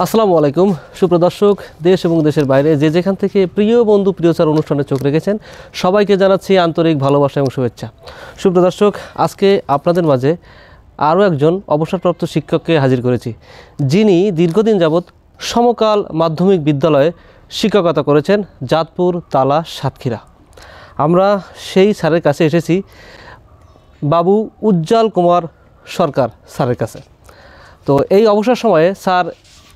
আসসালামু আলাইকুম সুপ্রিয় দর্শক, দেশ এবং দেশের বাইরে যে যেখান থেকে প্রিয় বন্ধু প্রিয়চার অনুষ্ঠানে চোখ রেখেছেন সবাইকে জানাচ্ছি আন্তরিক ভালোবাসা এবং শুভেচ্ছা। সুপ্রিয় দর্শক, আজকে আপনাদের মাঝে আরও একজন অবসরপ্রাপ্ত শিক্ষককে হাজির করেছি, যিনি দীর্ঘদিন যাবৎ সমকাল মাধ্যমিক বিদ্যালয়ে শিক্ষকতা করেছেন জাতপুর, তালা, সাতক্ষীরা। আমরা সেই স্যারের কাছে এসেছি, বাবু উজ্জ্বল কুমার সরকার স্যারের কাছে। তো এই অবসর সময়ে স্যার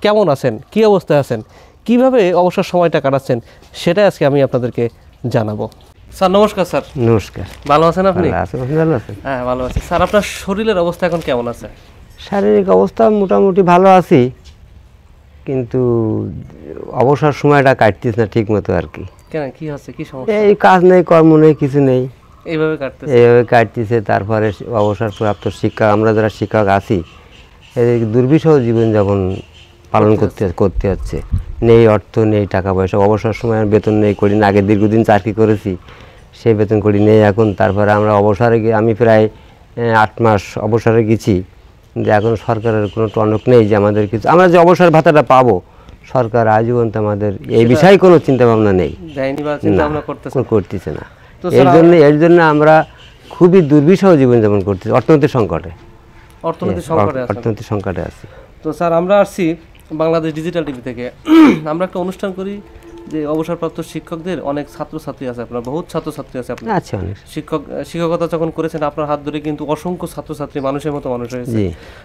কেমন আছেন, কী অবস্থায় আছেন, কিভাবে অবসর সময়টা কাটাচ্ছেন, সেটাই আজকে আমি আপনাদেরকে জানাবো। স্যার নমস্কার। স্যার নমস্কার। ভালো আছেন আপনি? ভালো আছেন? হ্যাঁ ভালো আছি। স্যার আপনার শরীরের অবস্থা এখন কেমন আছে? শারীরিক অবস্থা মোটামুটি ভালো আছি, কিন্তু অবসর সময়টা কাটতেছে না ঠিক মতো আর কি। কেন, কি হচ্ছে, কি সমস্যা? এই কাজ নেই, কর্ম নেই, কিছু নেই, এইভাবে কাটতেছে। তারপরে অবসরপ্রাপ্ত শিক্ষক, আমরা যারা শিক্ষক আছি, এই দুর্বিষহ জীবনযাপন পালন করতে হচ্ছে। নেই অর্থ, নেই টাকা পয়সা, অবসর সময় বেতন নেই, করি না। আগে দীর্ঘদিন চাকরি করেছি, সেই বেতন করি নেই এখন। তারপরে আমরা অবসরে আমি প্রায় 8 মাস অবসরে গেছি, যে এখন সরকারের কোনো টনক নেই যে আমাদের কিছু, আমরা যে অবসর ভাতাটা পাবো, সরকার আজীবন তো আমাদের এই বিষয়ে কোনো চিন্তা ভাবনা নেই, করতেছে না। এর জন্য আমরা খুবই দুর্বিষহ জীবনযাপন করতেছি, অর্থনৈতিক সংকটে আছি। তো স্যার আমরা আসছি বাংলাদেশ ডিজিটাল টিভি থেকে। আমরা একটা অনুষ্ঠান করি যে অবসরপ্রাপ্ত শিক্ষকদের অনেক ছাত্রছাত্রী আছে, আপনার বহুত ছাত্রছাত্রী আছে। আপনার আচ্ছা, অনেক শিক্ষকতা যখন করেছেন আপনার হাত ধরে কিন্তু অসংখ্য ছাত্রছাত্রী মানুষের মতো মানুষ হয়েছে।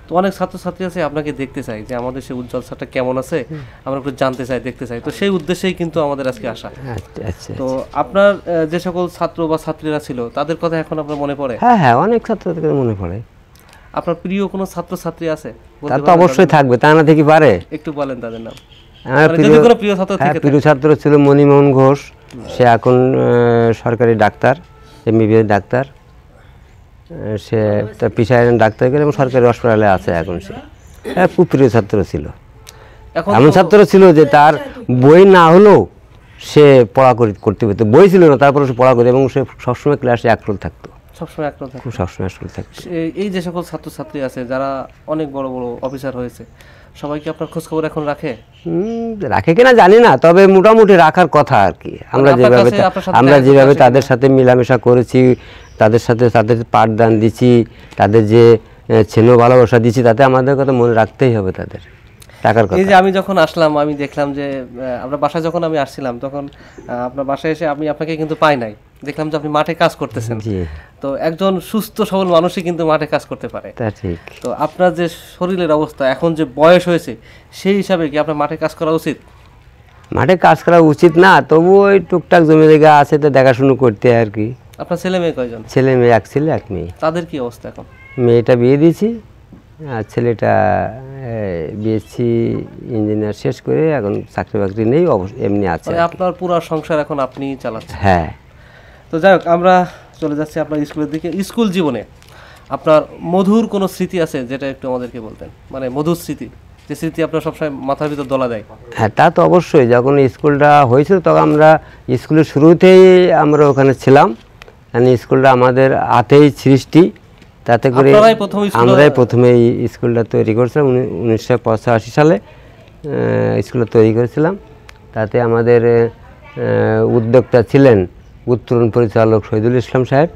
তো অনেক ছাত্রছাত্রী আছে, আপনাকে দেখতে চাই যে আমাদের সেই উজ্জ্বল স্যারটা কেমন আছে, আমরা একটু জানতে চাই, দেখতে চাই। তো সেই উদ্দেশ্যেই কিন্তু আমাদের আজকে আসা। তো আপনার যে সকল ছাত্র বা ছাত্রীরা ছিল তাদের কথা এখন আপনার মনে পড়ে? হ্যাঁ, অনেক ছাত্রদের মনে পড়ে। আপনার প্রিয় কোনো ছাত্রছাত্রী আছে? তা তো অবশ্যই থাকবে, তা না থেকে পারে? একটু বলেন তাদের নাম। আমার প্রিয় ছাত্র ছিল মণিমোহন ঘোষ, সে এখন সরকারি ডাক্তার, এমবিবিএস ডাক্তার। সে পেশায় ডাক্তার করে এবং সরকারি হাসপাতালে আছে এখন। সে খুব প্রিয় ছাত্র ছিল। এমন ছাত্র ছিল যে তার বই না হলেও সে পড়া করতে পেত, বই ছিল না তারপরে সে পড়া করতো এবং সে সবসময় ক্লাসে একরোল থাকতো, সবসময় থাকতো। এই যে সকল ছাত্রছাত্রী আছে যারা অনেক বড় বড় অফিসার হয়েছে, সবাইকে আপনার খোঁজ খবর এখন রাখে কিনা জানি না, তবে মোটামুটি রাখার কথা আর কি। আমরা যেভাবে তাদের সাথে মেলামেশা করেছি, তাদের সাথে তাদের পাঠদান দিচ্ছি, তাদের যে স্নেহ ভালোবাসা দিচ্ছি, তাতে আমাদের কথা মনে রাখতেই হবে তাদের টাকার কথা। এই যে আমি যখন আসলাম, আমি দেখলাম যে আপনার বাসায় যখন আমি আসছিলাম, তখন আপনার বাসায় এসে আমি আপনাকে কিন্তু পাই নাই, দেখলাম যে আপনি মাঠে কাজ করতেছেন। তো একজন সুস্থ সবল মানুষই কিন্তু মাঠে কাজ করতে পারে। ঠিক। তো আপনার যে শরীরের অবস্থা, এখন যে বয়স হয়েছে, সেই হিসাবে কি আপনার মাঠে কাজ করা উচিত? মাঠে কাজ করা উচিত না, তবু ওই টুকটাক জমি জায়গা আছে তো দেখাশুনো করতে আর কি। আপনার ছেলে মেয়ে কয়জন? ছেলে মেয়ে, এক ছেলে এক মেয়ে। তাদের কি অবস্থা এখন? মেয়েটা বিয়ে দিয়েছি, আর ছেলেটা বিএসসি ইঞ্জিনিয়ার শেষ করে এখন চাকরি বাকরি নেই, এমনি আছে। আপনার পুরো সংসার এখন আপনি চালাচ্ছেন? হ্যাঁ। তো যাই হোক, আমরা চলে যাচ্ছি আপনার স্কুলের দিকে। স্কুল জীবনে আপনার মধুর কোনো স্মৃতি আছে যেটা একটু আমাদেরকে বলতেন, মানে মধুর স্মৃতি, যে স্মৃতি আপনার সবসময় মাথার ভিতর দোলা দেয়? হ্যাঁ, তা তো অবশ্যই। যখন স্কুলটা হয়েছিল তখন আমরা স্কুলের শুরুতেই আমরা ওখানে ছিলাম, মানে স্কুলটা আমাদের হাতেই সৃষ্টি, তাতে করে আমরাই প্রথমে এই স্কুলটা তৈরি করেছিলাম। 1985 সালে স্কুলটা তৈরি করেছিলাম। তাতে আমাদের উদ্যোক্তা ছিলেন উত্তরণ পরিচালক শহীদুল ইসলাম সাহেব।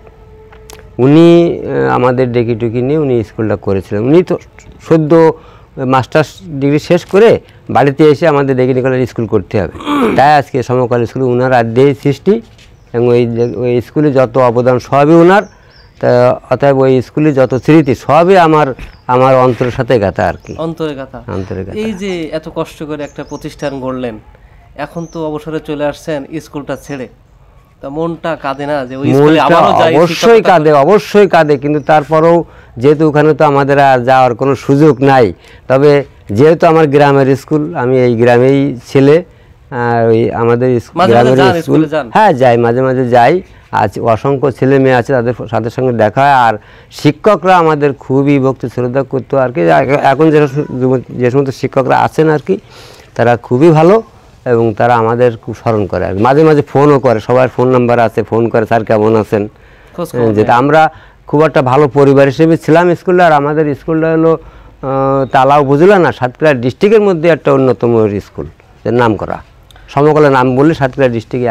উনি আমাদের ডেকে টুকি নিয়ে উনি স্কুলটা করেছিলেন। উনি তো সদ্য মাস্টার্স ডিগ্রি শেষ করে বাড়িতে এসে আমাদের ডেকে নিয়ে স্কুল করতে হবে, তাই আজকে সমকাল স্কুল ওনার আড্ডেই সৃষ্টি, এবং ওই স্কুলে যত অবদান সবই ওনার। তা অতএব ওই স্কুলে যত স্মৃতি সবই আমার অন্তরের সাথে গাথা আর কি। অন্তরে গাথা। এই যে এত কষ্ট করে একটা প্রতিষ্ঠান গড়লেন, এখন তো অবসরে চলে আসছেন স্কুলটা ছেড়ে, তা মনটা কাঁদে না যে ওই স্কুলে আবারও যাই? অবশ্যই কাঁদে, কিন্তু তারপরেও যেহেতু ওখানে তো আমাদের আর যাওয়ার কোনো সুযোগ নাই, তবে যেহেতু আমার গ্রামের স্কুল, আমি এই গ্রামেই ছেলে, ওই আমাদের গ্রামের স্কুল, হ্যাঁ যাই, মাঝে মাঝে যাই। আজ অসংখ্য ছেলে মেয়ে আছে, তাদের সঙ্গে দেখা হয়। আর শিক্ষকরা আমাদের খুবই ভক্তি শ্রদ্ধা করতো আর কি। এখন যে সমস্ত শিক্ষকরা আছেন আর কি, তারা খুবই ভালো এবং তারা আমাদের খুব স্মরণ করে। আর মাঝে মাঝে ফোনও করে, সবার ফোন নাম্বার আছে, ফোন করে স্যার কেমন আছেন, যেটা আমরা খুব একটা ভালো পরিবার হিসেবে ছিলাম স্কুলটা। আর আমাদের স্কুলটা হলো তালা উপজেলা না, সাতক্ষীরা ডিস্ট্রিক্টের মধ্যে একটা অন্যতম স্কুল, নাম করা সমকালে নাম বললে সাতক্ষীরা ডিস্ট্রিক্টে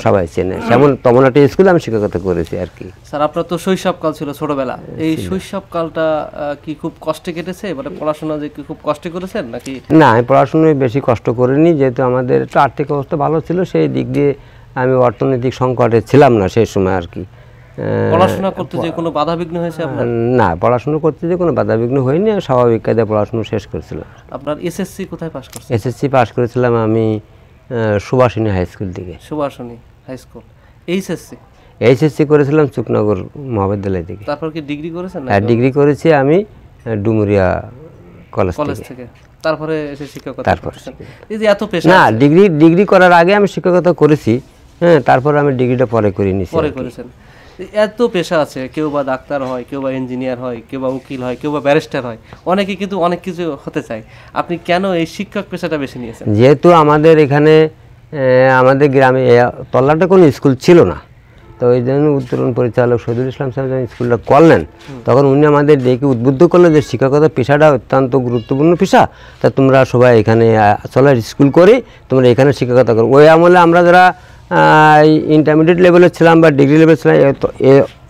সবাই চেনে, তেমন একটা স্কুলে আমি শিক্ষকতা করেছি আর কি। স্যার আপনার তো শৈশবকাল ছিল, ছোটবেলা, এই শৈশবকালটা কি খুব কষ্টে কেটেছে, মানে পড়াশোনা যে কি খুব কষ্ট করেছেন নাকি? না, আমি পড়াশোনায় বেশি কষ্ট করিনি, যেহেতু আমাদের একটু আর্থিক অবস্থা ভালো ছিল, সেই দিক দিয়ে আমি অর্থনৈতিক সংকটে ছিলাম না সেই সময় আর কি। পড়াশোনা করতে যে কোনো বাধাবিঘ্ন হয়েছে আপনার? না, পড়াশোনা করতে যে কোনো বাধাবিঘ্ন হয়নি, স্বাভাবিক কায়দায় পড়াশোনা শেষ করেছিলাম। আপনার এসএসসি কোথায় পাস করছেন? এসএসসি পাস করেছিলাম আমি সুভাষিনী হাই স্কুল থেকে। Subhashini high school. এইচএসসি করেছিলাম চুকনগর মহাবিদ্যালয় থেকে। তারপর কি ডিগ্রি করেছেন? হ্যাঁ, ডিগ্রি করেছি আমি ডুমুরিয়া কলেজ থেকে। তারপরে এসে শিক্ষকতা করছেন। এই যে এত পেশা না, ডিগ্রি করার আগে আমি শিক্ষকতা করেছি, হ্যাঁ, তারপর আমি ডিগ্রিটা পরে করে নিয়েছি। পরে করেছেন। এত পেশা আছে, কেউ বা ডাক্তার হয়, কেউ বা ইঞ্জিনিয়ার হয়, কেউ বা উকিল হয়, কেউ বা ব্যারিস্টার হয়, অনেকে কিন্তু অনেক কিছু হতে চায়। আপনি কেন এই শিক্ষক পেশাটা বেছে নিয়েছেন? যেহেতু আমাদের এখানে আমাদের গ্রামে তল্লাটে কোনো স্কুল ছিল না, তো ওই জন্য উত্তরণ পরিচালক শহীদুল ইসলাম সাহেব যখন স্কুলটা করলেন, তখন উনি আমাদের ডেকে উদ্বুদ্ধ করলেন যে শিক্ষকতা পেশাটা অত্যন্ত গুরুত্বপূর্ণ পেশা, তা তোমরা সবাই এখানে চলো স্কুল করে তোমরা এখানে শিক্ষকতা করো। ওই আমলে আমরা যারা ইন্টারমিডিয়েট লেভেলে ছিলাম বা ডিগ্রি লেভেলে ছিলাম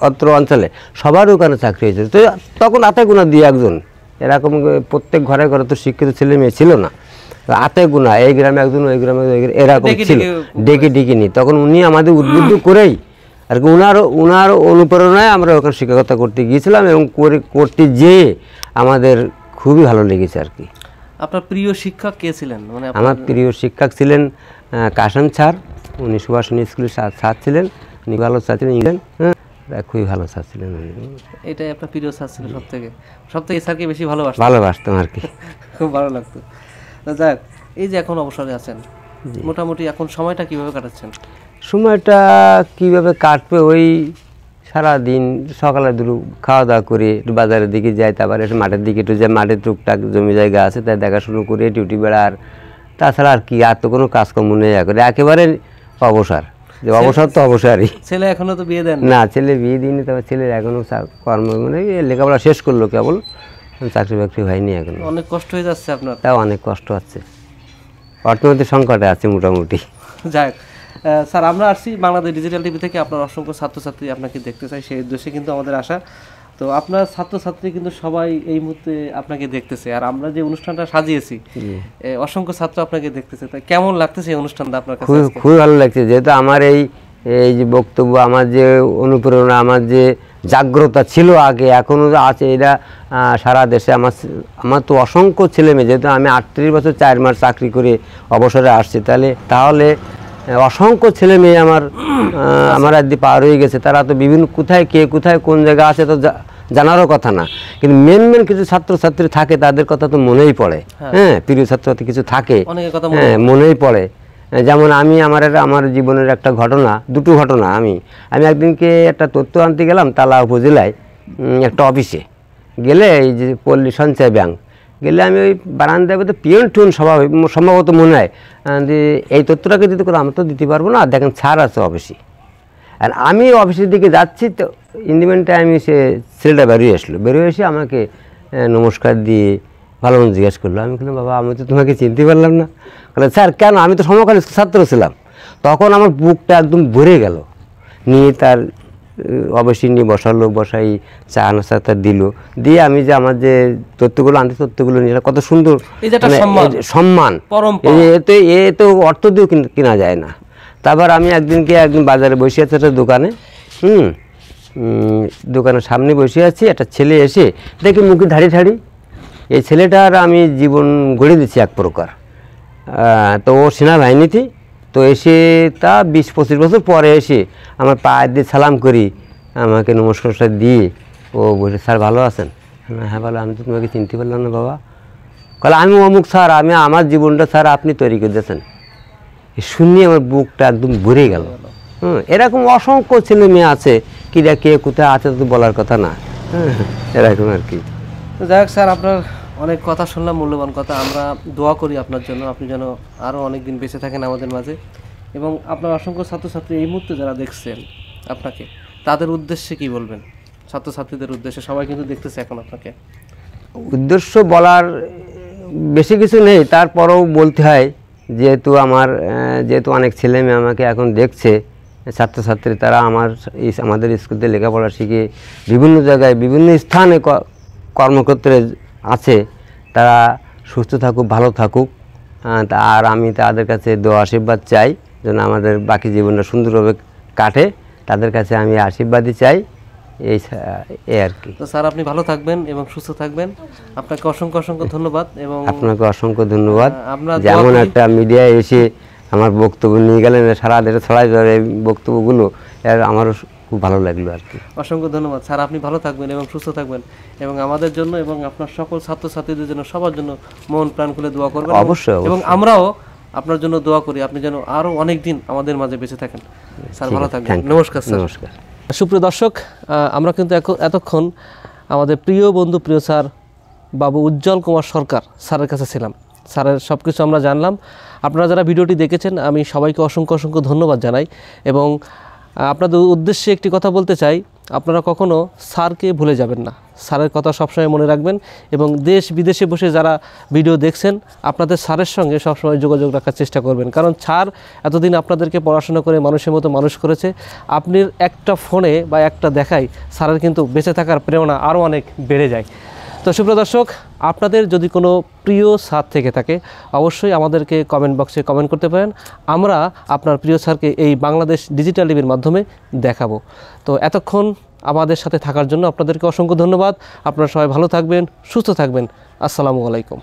অত্র অঞ্চলে সবার ওখানে চাকরি হয়েছিল। তো তখন হাতে গোনা দিয়ে একজন, এরকম প্রত্যেক ঘরে ঘরে তো শিক্ষিত ছেলে মেয়ে ছিল না, হাতে গোনা এই গ্রামে একজন ওই গ্রামে এরকম ছিল, ডেকে নি। তখন উনি আমাদের উদ্বুদ্ধ করেই আর কি, উনার অনুপ্রেরণায় আমরা ওখানে শিক্ষকতা করতে গিয়েছিলাম এবং করতে যেয়ে আমাদের খুবই ভালো লেগেছে আর কি। আপনার প্রিয় শিক্ষক কে ছিলেন? মানে আমার প্রিয় শিক্ষক ছিলেন কাশেম স্যার, উনি সুভাষিনী স্কুলের স্যার ছিলেন, উনি ভালো স্যার ছিলেন, ইংল্যান্ড, হ্যাঁ, খুবই ভালো স্যার ছিলেন উনি। এটাই আপনার প্রিয় স্যার ছিল সবথেকে স্যারকে বেশি ভালোবাসতাম আর কি, খুব ভালো লাগতো। যাক, এই যে এখন অবসরে আছেন, মোটামুটি এখন সময়টা কিভাবে কাটাচ্ছেন? সময়টা কিভাবে কাটবে, ওই সারাদিন সকালে দুটো খাওয়া দাওয়া করে একটু বাজারের দিকে যাই, তারপরে একটু মাঠের দিকে একটু যাই, মাঠের টুকটাক জমি জায়গা আছে তাই দেখাশুনো করে ডিউটি বেড়া, আর তাছাড়া আর কি, আর তো কোনো কাজকর্ম নেই করে, একেবারে অবসর। যে অবসর তো অবসরই। ছেলে এখনো তো বিয়ে দেন না? ছেলে বিয়ে দিইনি, তবে ছেলের এখনো কর্ম মানে লেখাপড়া শেষ করলো কেবল, চাকরি বাকরি হয়নি এখনো। অনেক কষ্ট হয়ে যাচ্ছে আপনার? তাও অনেক কষ্ট হচ্ছে, অর্থনৈতিক সংকটে আছে মোটামুটি। যাক স্যার, আমরা আসছি বাংলাদেশ ডিজিটাল টিভি থেকে, আপনার অসংখ্য ছাত্রছাত্রী আপনাকে দেখতে চাই, সেই উদ্দেশ্যে কিন্তু আমাদের আসা। তো আপনার ছাত্রছাত্রী কিন্তু সবাই এই মুহূর্তে আপনাকে দেখতেছে, আর আমরা যে অনুষ্ঠানটা সাজিয়েছি অসংখ্য ছাত্র আপনাকে দেখতেছে, তাই কেমন লাগতেছে এই অনুষ্ঠানটা আপনার কাছে? খুবই ভালো লাগছে, যেহেতু আমার এই যে বক্তব্য, আমার যে অনুপ্রেরণা, আমার যে জাগ্রতা ছিল আগে, এখনও আছে, এটা সারা দেশে আমার তো অসংখ্য ছেলে মেয়ে, যেহেতু আমি 38 বছর 4 মাস চাকরি করে অবসরে আসছি, তাহলে অসংখ্য ছেলে মেয়ে আমার একদিন পার হয়ে গেছে, তারা তো বিভিন্ন কোথায় কে কোথায় কোন জায়গা আছে তো জানারও কথা না, কিন্তু মেন কিছু ছাত্রছাত্রী থাকে, তাদের কথা তো মনেই পড়ে। হ্যাঁ, প্রিয় ছাত্রছাত্রী কিছু থাকে, হ্যাঁ, মনেই পড়ে। যেমন আমার জীবনের একটা ঘটনা, দুটো ঘটনা। আমি একদিনকে একটা তথ্য আনতে গেলাম তালা উপজেলায় একটা অফিসে গেলে, এই যে পল্লী সঞ্চয় ব্যাংক গেলে, আমি ওই বারান্দায় বলতে পিয়ন টুন সম্ভবত মনে হয় যে এই তথ্যটাকে দিতে করে, আমরা তো দিতে পারবো না, দেখেন ছাড় আছে অফিসে। আর আমি অফিসের দিকে যাচ্ছি, তো ইন্ডিমেন্টে আমি ছেলেটা বেরিয়ে এসে আমাকে নমস্কার দিয়ে ভালো মতো জিজ্ঞেস করলো। আমি বললাম, বাবা আমি তো তোমাকে চিনতে পারলাম না। বলে, স্যার কেন, আমি তো সমকালীন ছাত্র ছিলাম। তখন আমার বুকটা একদম ভরে গেল, নিয়ে তার অবশ্যই নিয়ে বসাই চা নাস্তা দিল, দিয়ে আমি যে আমার যে তথ্যগুলো আনতে তথ্যগুলো নিয়ে, কত সুন্দর সম্মান, এ তো অর্থ দিয়েও কেনা যায় না। তারপর আমি একদিন বাজারে বসে আছি একটা দোকানে, দোকানের সামনে বসে আছি, একটা ছেলে এসে দেখি মুখে ঠাড়ি, এই ছেলেটার আমি জীবন গড়ে দিচ্ছি এক প্রকার। তো ও সেনাবাহিনীতে, তো এসে তা 20-25 বছর পরে এসে আমার পায়ের দিয়ে সালাম করি, আমাকে নমস্কার দিয়ে ও বলে, স্যার ভালো আছেন? হ্যাঁ ভালো। আমি তো তোমাকে চিনতে পারলাম না বাবা। বলে, আমি অমুক স্যার, আমার জীবনটা স্যার আপনি তৈরি করে দিয়েছেন। শুনে আমার বুকটা একদম ভরে গেল। এরকম অসংখ্য ছেলে মেয়ে আছে, কিরা কে কোথায় আছে তো বলার কথা না, এরকম আর কি। যাই হোক স্যার, আপনার অনেক কথা শুনলাম, মূল্যবান কথা। আমরা দোয়া করি আপনার জন্য, আপনি যেন আরও অনেক দিন বেঁচে থাকেন আমাদের মাঝে, এবং আপনার অসংখ্য ছাত্রছাত্রী এই মুহূর্তে যারা দেখছেন আপনাকে, তাদের উদ্দেশ্যে কি বলবেন? ছাত্রছাত্রীদের উদ্দেশ্যে, সবাই কিন্তু দেখতেছে এখন আপনাকে। উদ্দেশ্য বলার বেশি কিছু নেই, তারপরেও বলতে হয় যেহেতু যেহেতু অনেক ছেলে মেয়ে আমাকে এখন দেখছে, ছাত্রছাত্রী, তারা আমাদের স্কুলে লেখাপড়া শিখে বিভিন্ন জায়গায় বিভিন্ন স্থানে কর্মক্ষেত্রে আছে, তারা সুস্থ থাকুক, ভালো থাকুক। আর আমি তাদের কাছে দোয়া আশীর্বাদ চাই যেন আমাদের বাকি জীবনটা সুন্দরভাবে কাটে, তাদের কাছে আমি আশীর্বাদই চাই। এই আর কি। তো স্যার, আপনি ভালো থাকবেন এবং সুস্থ থাকবেন। আপনাকে অসংখ্য অসংখ্য ধন্যবাদ। এবং আপনাকে অসংখ্য ধন্যবাদ, যেমন একটা মিডিয়ায় এসে আমার বক্তব্য নিয়ে গেলেন, সারা দেশে ছড়াই যাবে এই বক্তব্যগুলো, আমারও খুব ভালো লাগলো আর কি। অসংখ্য ধন্যবাদ স্যার, আপনি ভালো থাকবেন এবং সুস্থ থাকবেন, এবং আমাদের জন্য এবং আপনার সকল ছাত্রছাত্রীদের জন্য সবার জন্য মন প্রাণ খুলে দোয়া করবেন। অবশ্যই। এবং আমরাও আপনার জন্য দোয়া করি, আপনি যেন আরো অনেক দিন আমাদের মাঝে বেঁচে থাকেন। স্যার ভালো থাকবেন। নমস্কার স্যার। নমস্কার। সুপ্রিয় দর্শক, আমরা কিন্তু এতক্ষণ আমাদের প্রিয় বন্ধু, প্রিয় স্যার বাবু উজ্জ্বল কুমার সরকার স্যারের কাছে ছিলাম। স্যারের সব কিছু আমরা জানলাম। আপনারা যারা ভিডিওটি দেখেছেন, আমি সবাইকে অসংখ্য অসংখ্য ধন্যবাদ জানাই। এবং আপনাদের উদ্দেশ্যে একটি কথা বলতে চাই, আপনারা কখনো স্যারকে ভুলে যাবেন না। স্যারের কথা সবসময় মনে রাখবেন, এবং দেশ বিদেশে বসে যারা ভিডিও দেখছেন, আপনাদের স্যারের সঙ্গে সবসময় যোগাযোগ রাখার চেষ্টা করবেন। কারণ স্যার এতদিন আপনাদেরকে পড়াশোনা করে মানুষের মতো মানুষ করেছে। আপনি একটা ফোনে বা একটা দেখাই স্যারের কিন্তু বেঁচে থাকার প্রেরণা আরও অনেক বেড়ে যায়। তো সুপ্রিয় দর্শক, আপনাদের যদি কোনো প্রিয় স্যার থেকে থাকে, অবশ্যই আমাদেরকে কমেন্ট বক্সে কমেন্ট করতে পারেন। আমরা আপনার প্রিয় স্যারকে এই বাংলাদেশ ডিজিটাল টিভির মাধ্যমে দেখাবো। তো এতক্ষণ আমাদের সাথে থাকার জন্য আপনাদেরকে অসংখ্য ধন্যবাদ। আপনারা সবাই ভালো থাকবেন, সুস্থ থাকবেন। আসসালামু আলাইকুম।